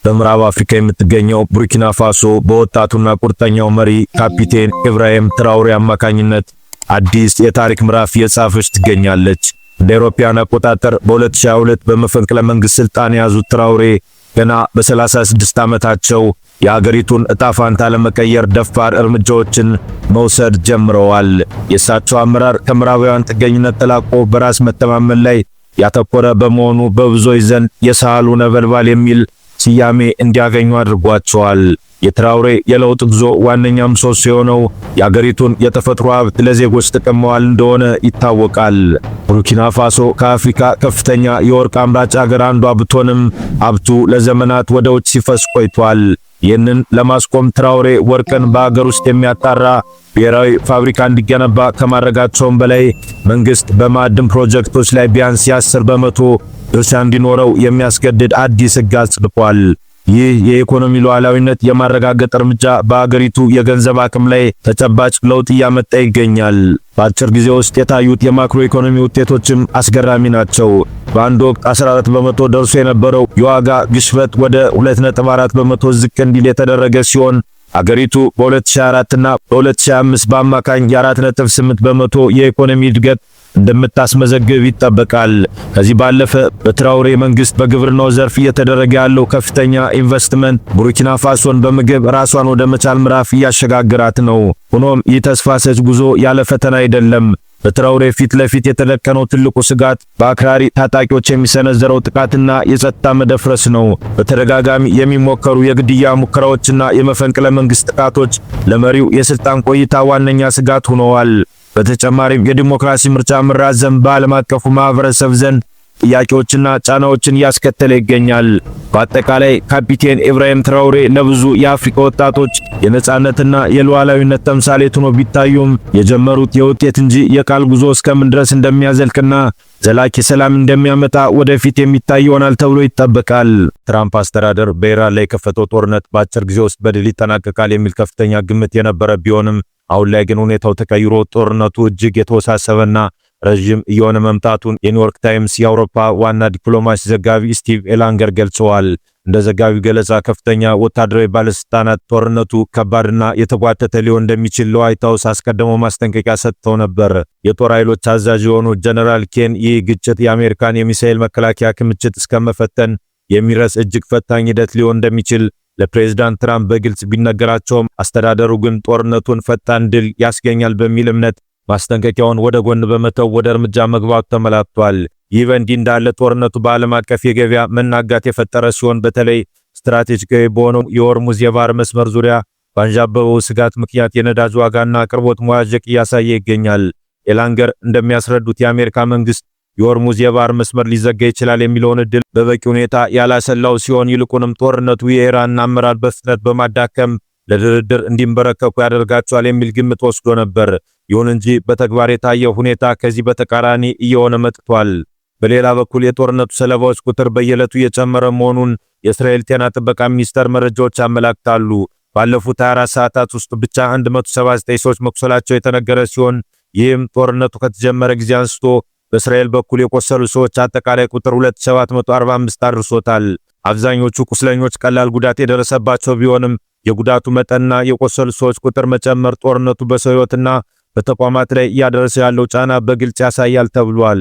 በምዕራብ አፍሪካ የምትገኘው ቡርኪና ፋሶ በወጣቱና ቁርጠኛው መሪ ካፒቴን ኢብራሂም ትራውሬ አማካኝነት አዲስ የታሪክ ምዕራፍ እየጻፈች ትገኛለች። እንደ አውሮፓውያን አቆጣጠር በ2022 በመፈንቅለ መንግስት ስልጣን የያዙት ትራውሬ ገና በ36 ዓመታቸው የሀገሪቱን እጣ ፋንታ ለመቀየር ደፋር እርምጃዎችን መውሰድ ጀምረዋል። የእሳቸው አመራር ከምዕራባውያን ጥገኝነት ተላቆ በራስ መተማመን ላይ ያተኮረ በመሆኑ በብዙዎች ዘንድ የሳህሉ ነበልባል የሚል ስያሜ እንዲያገኙ አድርጓቸዋል። የትራውሬ የለውጥ ጉዞ ዋነኛ ምሰሶ የሆነው የአገሪቱን የተፈጥሮ ሀብት ለዜጎች ጥቅም መዋል እንደሆነ ይታወቃል። ቡርኪና ፋሶ ከአፍሪካ ከፍተኛ የወርቅ አምራች አገር አንዷ ብትሆንም ሀብቱ ለዘመናት ወደ ውጭ ሲፈስ ቆይቷል። ይህንን ለማስቆም ትራውሬ ወርቅን በአገር ውስጥ የሚያጣራ ብሔራዊ ፋብሪካ እንዲገነባ ከማድረጋቸውም በላይ መንግስት በማዕድን ፕሮጀክቶች ላይ ቢያንስ የ10 በመቶ ድርሻ እንዲኖረው የሚያስገድድ አዲስ ሕግ አጽድቋል። ይህ የኢኮኖሚ ሉዓላዊነት የማረጋገጥ እርምጃ በአገሪቱ የገንዘብ አቅም ላይ ተጨባጭ ለውጥ እያመጣ ይገኛል። በአጭር ጊዜ ውስጥ የታዩት የማክሮ ኢኮኖሚ ውጤቶችም አስገራሚ ናቸው። በአንድ ወቅት 14 በመቶ ደርሶ የነበረው የዋጋ ግሽበት ወደ 2.4 በመቶ ዝቅ እንዲል የተደረገ ሲሆን አገሪቱ በ2024 እና በ2025 በአማካኝ የ4.8 በመቶ የኢኮኖሚ እድገት እንደምታስመዘግብ ይጠበቃል። ከዚህ ባለፈ በትራውሬ መንግስት በግብርናው ዘርፍ እየተደረገ ያለው ከፍተኛ ኢንቨስትመንት ቡርኪና ፋሶን በምግብ ራሷን ወደ መቻል ምዕራፍ እያሸጋገራት ነው። ሆኖም ይህ ተስፋ ሰጭ ጉዞ ያለ ፈተና አይደለም። በትራውሬ ፊት ለፊት የተደቀነው ትልቁ ስጋት በአክራሪ ታጣቂዎች የሚሰነዘረው ጥቃትና የጸጥታ መደፍረስ ነው። በተደጋጋሚ የሚሞከሩ የግድያ ሙከራዎችና የመፈንቅለ መንግስት ጥቃቶች ለመሪው የስልጣን ቆይታ ዋነኛ ስጋት ሆነዋል። በተጨማሪም የዲሞክራሲ ምርጫ መራዘም በዓለም አቀፉ ማህበረሰብ ዘንድ ጥያቄዎችና ጫናዎችን እያስከተለ ይገኛል። በአጠቃላይ ካፒቴን ኢብራሂም ትራውሬ ለብዙ የአፍሪካ ወጣቶች የነጻነትና የሉዓላዊነት ተምሳሌት ሆነው ቢታዩም የጀመሩት የውጤት እንጂ የቃል ጉዞ እስከምን ድረስ እንደሚያዘልቅና ዘላቂ ሰላም እንደሚያመጣ ወደፊት የሚታይ ይሆናል ተብሎ ይጠበቃል። ትራምፕ አስተዳደር በኢራን ላይ የከፈተው ጦርነት በአጭር ጊዜ ውስጥ በድል ይጠናቀቃል የሚል ከፍተኛ ግምት የነበረ ቢሆንም አሁን ላይ ግን ሁኔታው ተቀይሮ ጦርነቱ እጅግ የተወሳሰበና ረጅም እየሆነ መምጣቱን የኒውዮርክ ታይምስ የአውሮፓ ዋና ዲፕሎማሲ ዘጋቢ ስቲቭ ኤላንገር ገልጸዋል። እንደ ዘጋቢው ገለጻ ከፍተኛ ወታደራዊ ባለስልጣናት ጦርነቱ ከባድና የተጓተተ ሊሆን እንደሚችል ለዋይት ሃውስ አስቀድመው ማስጠንቀቂያ ሰጥተው ነበር። የጦር ኃይሎች አዛዥ የሆኑት ጀነራል ኬን ይህ ግጭት የአሜሪካን የሚሳኤል መከላከያ ክምችት እስከመፈተን የሚረስ እጅግ ፈታኝ ሂደት ሊሆን እንደሚችል ለፕሬዝዳንት ትራምፕ በግልጽ ቢነገራቸውም አስተዳደሩ ግን ጦርነቱን ፈጣን ድል ያስገኛል በሚል እምነት ማስጠንቀቂያውን ወደ ጎን በመተው ወደ እርምጃ መግባቱ ተመላክቷል። ይህ በእንዲህ እንዳለ ጦርነቱ በዓለም አቀፍ የገበያ መናጋት የፈጠረ ሲሆን በተለይ ስትራቴጂካዊ በሆነው የሆርሙዝ የባህር መስመር ዙሪያ ባንዣበበው ስጋት ምክንያት የነዳጅ ዋጋና አቅርቦት መዋዠቅ እያሳየ ይገኛል። ኤላንገር እንደሚያስረዱት የአሜሪካ መንግስት የሆርሙዝ የባህር መስመር ሊዘጋ ይችላል የሚለውን እድል በበቂ ሁኔታ ያላሰላው ሲሆን ይልቁንም ጦርነቱ የኢራንን አመራር በፍጥነት በማዳከም ለድርድር እንዲንበረከኩ ያደርጋቸዋል የሚል ግምት ወስዶ ነበር። ይሁን እንጂ በተግባር የታየው ሁኔታ ከዚህ በተቃራኒ እየሆነ መጥቷል። በሌላ በኩል የጦርነቱ ሰለባዎች ቁጥር በየዕለቱ እየጨመረ መሆኑን የእስራኤል ጤና ጥበቃ ሚኒስቴር መረጃዎች ያመለክታሉ። ባለፉት 24 ሰዓታት ውስጥ ብቻ 179 ሰዎች መቁሰላቸው የተነገረ ሲሆን ይህም ጦርነቱ ከተጀመረ ጊዜ አንስቶ በእስራኤል በኩል የቆሰሉ ሰዎች አጠቃላይ ቁጥር 2745 አድርሶታል። አብዛኞቹ ቁስለኞች ቀላል ጉዳት የደረሰባቸው ቢሆንም የጉዳቱ መጠንና የቆሰሉ ሰዎች ቁጥር መጨመር ጦርነቱ በሰው ሕይወትና በተቋማት ላይ እያደረሰ ያለው ጫና በግልጽ ያሳያል ተብሏል።